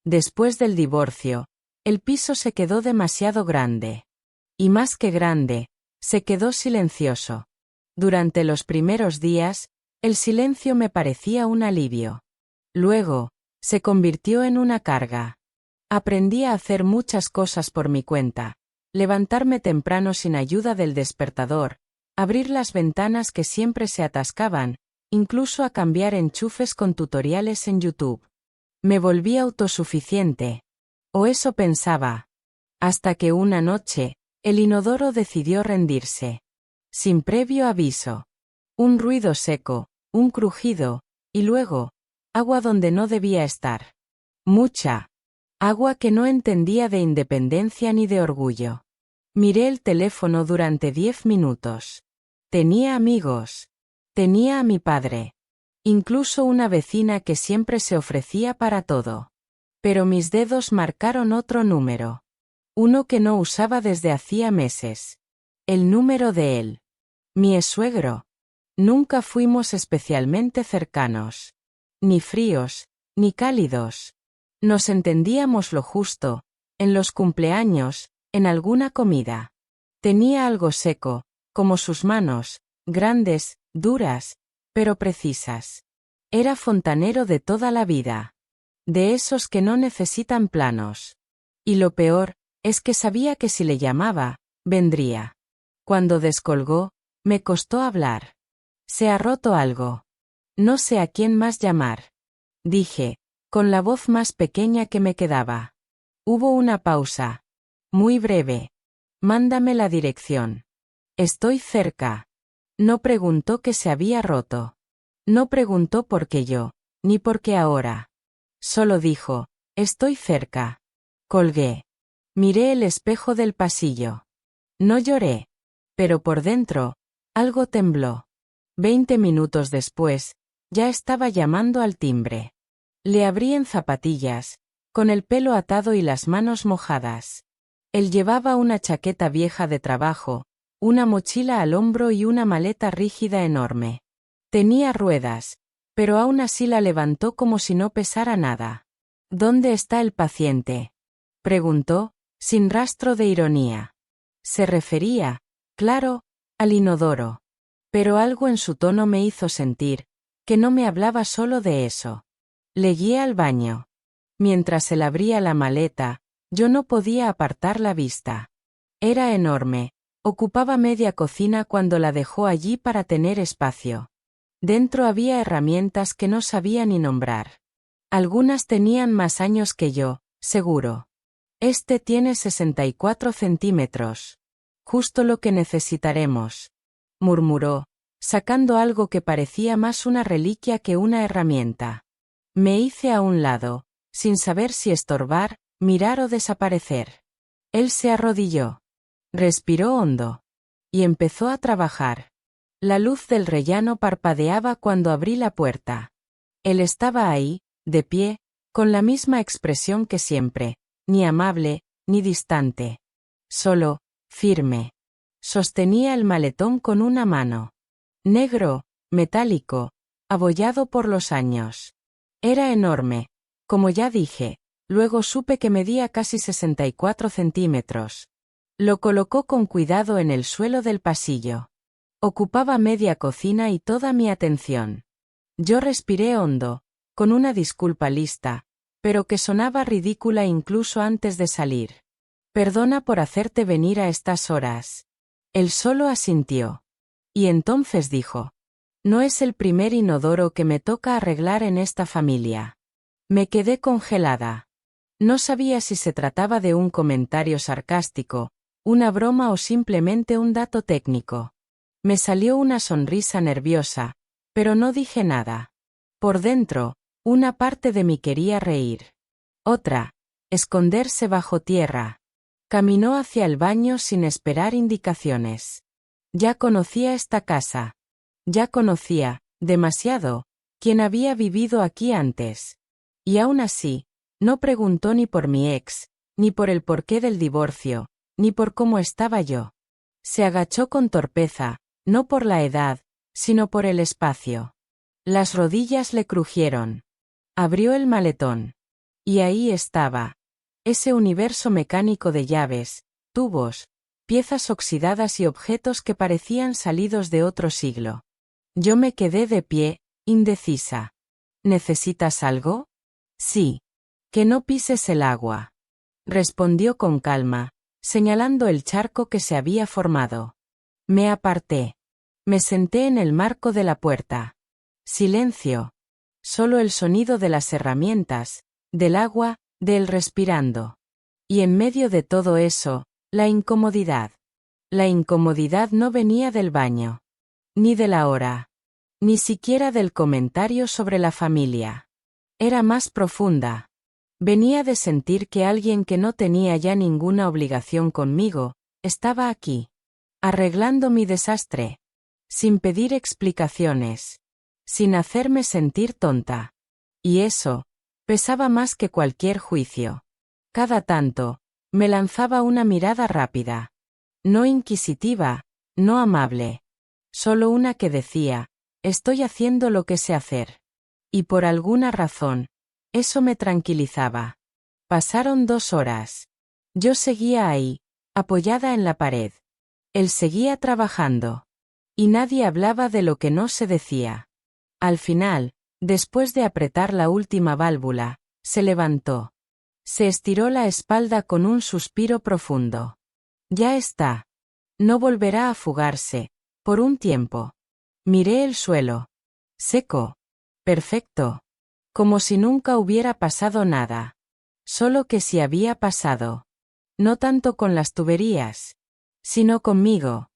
Después del divorcio, el piso se quedó demasiado grande. Y más que grande, se quedó silencioso. Durante los primeros días, el silencio me parecía un alivio. Luego, se convirtió en una carga. Aprendí a hacer muchas cosas por mi cuenta. Levantarme temprano sin ayuda del despertador, abrir las ventanas que siempre se atascaban, incluso a cambiar enchufes con tutoriales en YouTube. Me volví autosuficiente. O eso pensaba. Hasta que una noche, el inodoro decidió rendirse. Sin previo aviso. Un ruido seco, un crujido, y luego, agua donde no debía estar. Mucha. Agua que no entendía de independencia ni de orgullo. Miré el teléfono durante 10 minutos. Tenía amigos. Tenía a mi padre. Incluso una vecina que siempre se ofrecía para todo. Pero mis dedos marcaron otro número. Uno que no usaba desde hacía meses. El número de él. Mi ex-suegro. Nunca fuimos especialmente cercanos. Ni fríos, ni cálidos. Nos entendíamos lo justo, en los cumpleaños, en alguna comida. Tenía algo seco, como sus manos, grandes, duras, pero precisas. Era fontanero de toda la vida. De esos que no necesitan planos. Y lo peor, es que sabía que si le llamaba, vendría. Cuando descolgó, me costó hablar. Se ha roto algo. No sé a quién más llamar. Dije, con la voz más pequeña que me quedaba. Hubo una pausa. Muy breve. Mándame la dirección. Estoy cerca. No preguntó que se había roto. No preguntó por qué yo, ni por qué ahora. Solo dijo, estoy cerca. Colgué. Miré el espejo del pasillo. No lloré. Pero por dentro, algo tembló. 20 minutos después, ya estaba llamando al timbre. Le abrí en zapatillas, con el pelo atado y las manos mojadas. Él llevaba una chaqueta vieja de trabajo, una mochila al hombro y una maleta rígida enorme. Tenía ruedas, pero aún así la levantó como si no pesara nada. ¿Dónde está el paciente?, preguntó, sin rastro de ironía. Se refería, claro, al inodoro. Pero algo en su tono me hizo sentir que no me hablaba solo de eso. Le guié al baño. Mientras él abría la maleta, yo no podía apartar la vista. Era enorme, ocupaba media cocina cuando la dejó allí para tener espacio. Dentro había herramientas que no sabía ni nombrar. Algunas tenían más años que yo, seguro. Este tiene 64 centímetros. Justo lo que necesitaremos, murmuró, sacando algo que parecía más una reliquia que una herramienta. Me hice a un lado, sin saber si estorbar, mirar o desaparecer. Él se arrodilló. Respiró hondo. Y empezó a trabajar. La luz del rellano parpadeaba cuando abrí la puerta. Él estaba ahí, de pie, con la misma expresión que siempre, ni amable, ni distante. Solo, firme. Sostenía el maletón con una mano. Negro, metálico, abollado por los años. Era enorme, como ya dije, luego supe que medía casi 64 centímetros. Lo colocó con cuidado en el suelo del pasillo. Ocupaba media cocina y toda mi atención. Yo respiré hondo, con una disculpa lista, pero que sonaba ridícula incluso antes de salir. Perdona por hacerte venir a estas horas. Él solo asintió. Y entonces dijo: no es el primer inodoro que me toca arreglar en esta familia. Me quedé congelada. No sabía si se trataba de un comentario sarcástico, una broma o simplemente un dato técnico. Me salió una sonrisa nerviosa, pero no dije nada. Por dentro, una parte de mí quería reír. Otra, esconderse bajo tierra. Caminó hacia el baño sin esperar indicaciones. Ya conocía esta casa. Ya conocía, demasiado, quien había vivido aquí antes. Y aún así, no preguntó ni por mi ex, ni por el porqué del divorcio, ni por cómo estaba yo. Se agachó con torpeza, no por la edad, sino por el espacio. Las rodillas le crujieron. Abrió el maletón. Y ahí estaba. Ese universo mecánico de llaves, tubos, piezas oxidadas y objetos que parecían salidos de otro siglo. Yo me quedé de pie, indecisa. ¿Necesitas algo? Sí. Que no pises el agua. Respondió con calma, señalando el charco que se había formado. Me aparté. Me senté en el marco de la puerta. Silencio. Solo el sonido de las herramientas, del agua, de él respirando. Y en medio de todo eso, la incomodidad. La incomodidad no venía del baño. Ni de la hora. Ni siquiera del comentario sobre la familia. Era más profunda. Venía de sentir que alguien que no tenía ya ninguna obligación conmigo, estaba aquí. Arreglando mi desastre. Sin pedir explicaciones. Sin hacerme sentir tonta. Y eso, pesaba más que cualquier juicio. Cada tanto, me lanzaba una mirada rápida. No inquisitiva, no amable. Solo una que decía, estoy haciendo lo que sé hacer. Y por alguna razón, eso me tranquilizaba. Pasaron 2 horas. Yo seguía ahí, apoyada en la pared. Él seguía trabajando. Y nadie hablaba de lo que no se decía. Al final, después de apretar la última válvula, se levantó. Se estiró la espalda con un suspiro profundo. Ya está. No volverá a fugarse, por un tiempo. Miré el suelo. Seco. Perfecto. Como si nunca hubiera pasado nada. Solo que si había pasado. No tanto con las tuberías, sino conmigo.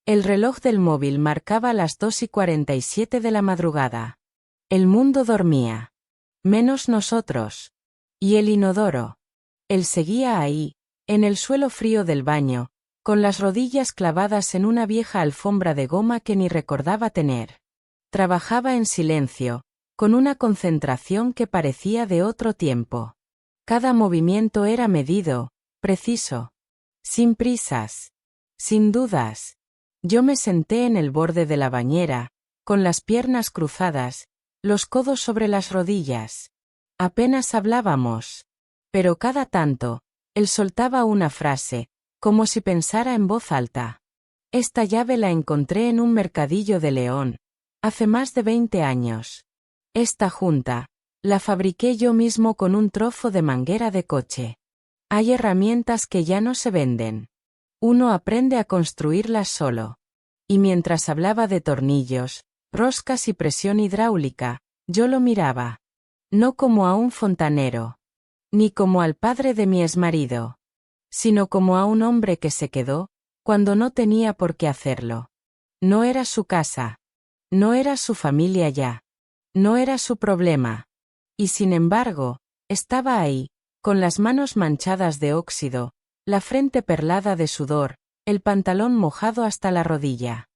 El reloj del móvil marcaba las 2:47 de la madrugada. El mundo dormía. Menos nosotros. Y el inodoro. Él seguía ahí, en el suelo frío del baño, con las rodillas clavadas en una vieja alfombra de goma que ni recordaba tener. Trabajaba en silencio, con una concentración que parecía de otro tiempo. Cada movimiento era medido, preciso. Sin prisas. Sin dudas. Yo me senté en el borde de la bañera, con las piernas cruzadas, los codos sobre las rodillas. Apenas hablábamos. Pero cada tanto, él soltaba una frase, como si pensara en voz alta. Esta llave la encontré en un mercadillo de León, hace más de 20 años. Esta junta, la fabriqué yo mismo con un trozo de manguera de coche. Hay herramientas que ya no se venden. Uno aprende a construirlas solo. Y mientras hablaba de tornillos, roscas y presión hidráulica, yo lo miraba. No como a un fontanero. Ni como al padre de mi exmarido. Sino como a un hombre que se quedó, cuando no tenía por qué hacerlo. No era su casa. No era su familia ya. No era su problema. Y sin embargo, estaba ahí, con las manos manchadas de óxido, la frente perlada de sudor, el pantalón mojado hasta la rodilla.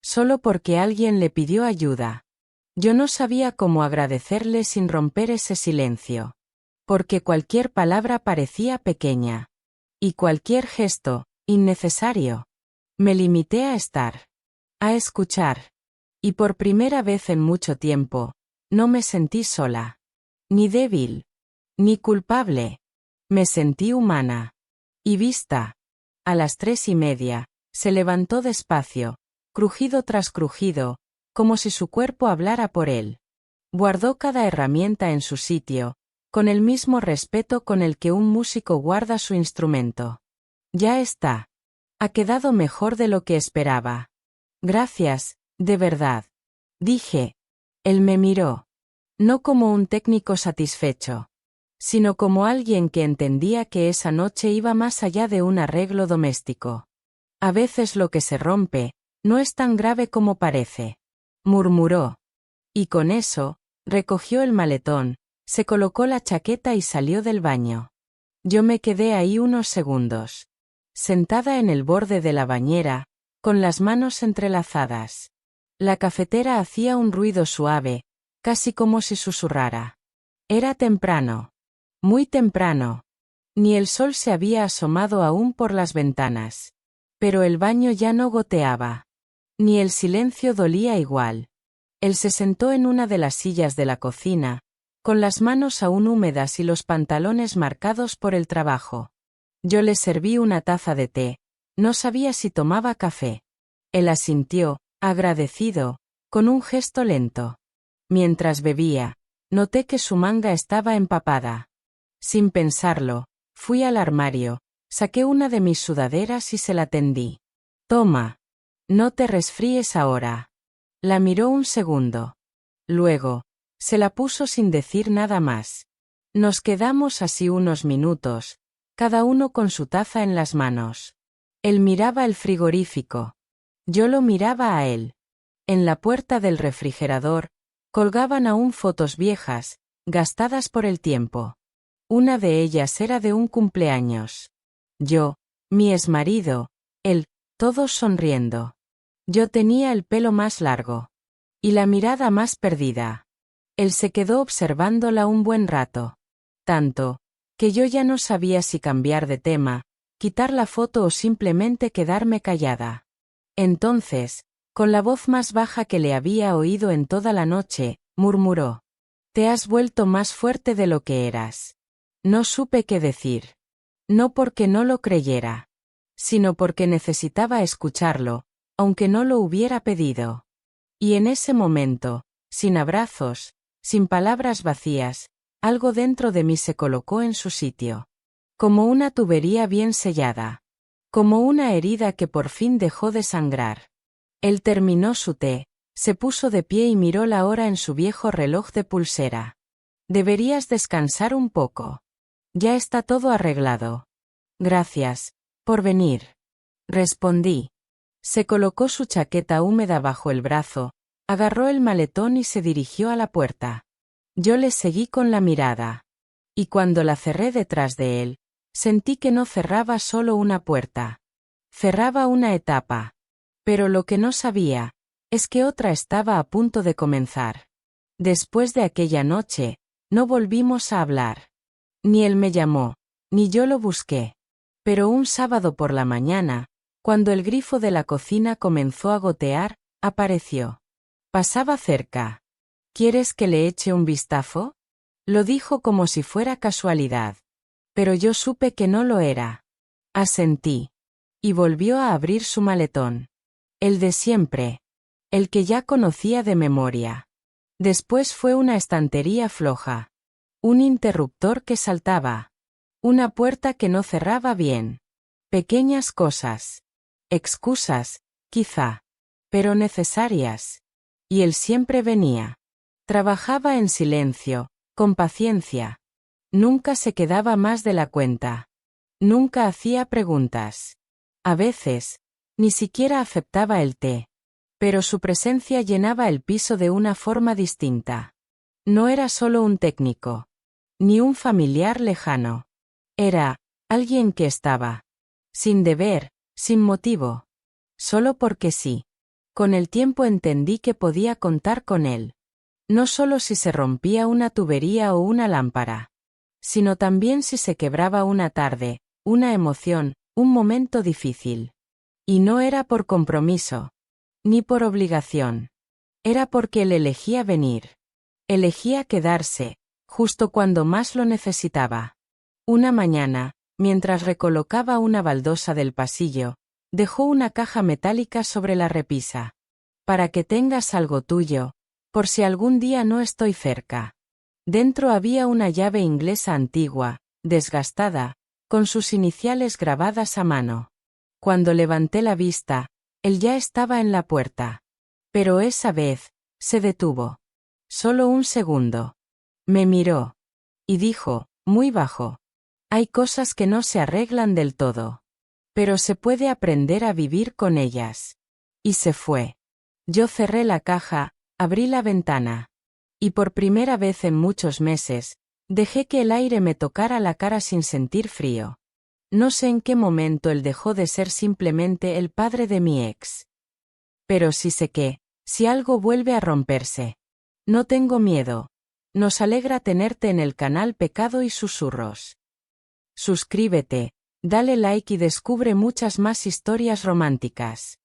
Solo porque alguien le pidió ayuda. Yo no sabía cómo agradecerle sin romper ese silencio. Porque cualquier palabra parecía pequeña. Y cualquier gesto, innecesario. Me limité a estar. A escuchar. Y por primera vez en mucho tiempo, no me sentí sola. Ni débil. Ni culpable. Me sentí humana. Y vista. A las 3:30, se levantó despacio, crujido tras crujido, como si su cuerpo hablara por él. Guardó cada herramienta en su sitio, con el mismo respeto con el que un músico guarda su instrumento. Ya está. Ha quedado mejor de lo que esperaba. Gracias, de verdad. Dije. Él me miró. No como un técnico satisfecho, sino como alguien que entendía que esa noche iba más allá de un arreglo doméstico. A veces lo que se rompe, no es tan grave como parece. Murmuró. Y con eso, recogió el maletón, se colocó la chaqueta y salió del baño. Yo me quedé ahí unos segundos. Sentada en el borde de la bañera, con las manos entrelazadas. La cafetera hacía un ruido suave, casi como si susurrara. Era temprano. Muy temprano. Ni el sol se había asomado aún por las ventanas. Pero el baño ya no goteaba. Ni el silencio dolía igual. Él se sentó en una de las sillas de la cocina, con las manos aún húmedas y los pantalones marcados por el trabajo. Yo le serví una taza de té, no sabía si tomaba café. Él asintió, agradecido, con un gesto lento. Mientras bebía, noté que su manga estaba empapada. Sin pensarlo, fui al armario, saqué una de mis sudaderas y se la tendí. Toma. No te resfríes ahora. La miró un segundo. Luego, se la puso sin decir nada más. Nos quedamos así unos minutos, cada uno con su taza en las manos. Él miraba el frigorífico. Yo lo miraba a él. En la puerta del refrigerador, colgaban aún fotos viejas, gastadas por el tiempo. Una de ellas era de un cumpleaños. Yo, mi exmarido, él, todos sonriendo. Yo tenía el pelo más largo. Y la mirada más perdida. Él se quedó observándola un buen rato. Tanto, que yo ya no sabía si cambiar de tema, quitar la foto o simplemente quedarme callada. Entonces, con la voz más baja que le había oído en toda la noche, murmuró. Te has vuelto más fuerte de lo que eras. No supe qué decir. No porque no lo creyera, sino porque necesitaba escucharlo, aunque no lo hubiera pedido. Y en ese momento, sin abrazos, sin palabras vacías, algo dentro de mí se colocó en su sitio. Como una tubería bien sellada. Como una herida que por fin dejó de sangrar. Él terminó su té, se puso de pie y miró la hora en su viejo reloj de pulsera. Deberías descansar un poco. Ya está todo arreglado. Gracias, por venir. Respondí. Se colocó su chaqueta húmeda bajo el brazo, agarró el maletón y se dirigió a la puerta. Yo le seguí con la mirada. Y cuando la cerré detrás de él, sentí que no cerraba solo una puerta. Cerraba una etapa. Pero lo que no sabía, es que otra estaba a punto de comenzar. Después de aquella noche, no volvimos a hablar. Ni él me llamó, ni yo lo busqué. Pero un sábado por la mañana, cuando el grifo de la cocina comenzó a gotear, apareció. Pasaba cerca. ¿Quieres que le eche un vistazo? Lo dijo como si fuera casualidad. Pero yo supe que no lo era. Asentí. Y volvió a abrir su maletón. El de siempre. El que ya conocía de memoria. Después fue una estantería floja. Un interruptor que saltaba. Una puerta que no cerraba bien. Pequeñas cosas. Excusas, quizá. Pero necesarias. Y él siempre venía. Trabajaba en silencio, con paciencia. Nunca se quedaba más de la cuenta. Nunca hacía preguntas. A veces, ni siquiera aceptaba el té. Pero su presencia llenaba el piso de una forma distinta. No era solo un técnico. Ni un familiar lejano. Era alguien que estaba. Sin deber, sin motivo. Solo porque sí. Con el tiempo entendí que podía contar con él. No solo si se rompía una tubería o una lámpara. Sino también si se quebraba una tarde, una emoción, un momento difícil. Y no era por compromiso. Ni por obligación. Era porque él elegía venir. Elegía quedarse, justo cuando más lo necesitaba. Una mañana, mientras recolocaba una baldosa del pasillo, dejó una caja metálica sobre la repisa. Para que tengas algo tuyo, por si algún día no estoy cerca. Dentro había una llave inglesa antigua, desgastada, con sus iniciales grabadas a mano. Cuando levanté la vista, él ya estaba en la puerta. Pero esa vez, se detuvo. Solo un segundo. Me miró. Y dijo, muy bajo. Hay cosas que no se arreglan del todo. Pero se puede aprender a vivir con ellas. Y se fue. Yo cerré la caja, abrí la ventana. Y por primera vez en muchos meses, dejé que el aire me tocara la cara sin sentir frío. No sé en qué momento él dejó de ser simplemente el padre de mi ex. Pero sí sé que, si algo vuelve a romperse. No tengo miedo. Nos alegra tenerte en el canal Pecado y Susurros. Suscríbete, dale like y descubre muchas más historias románticas.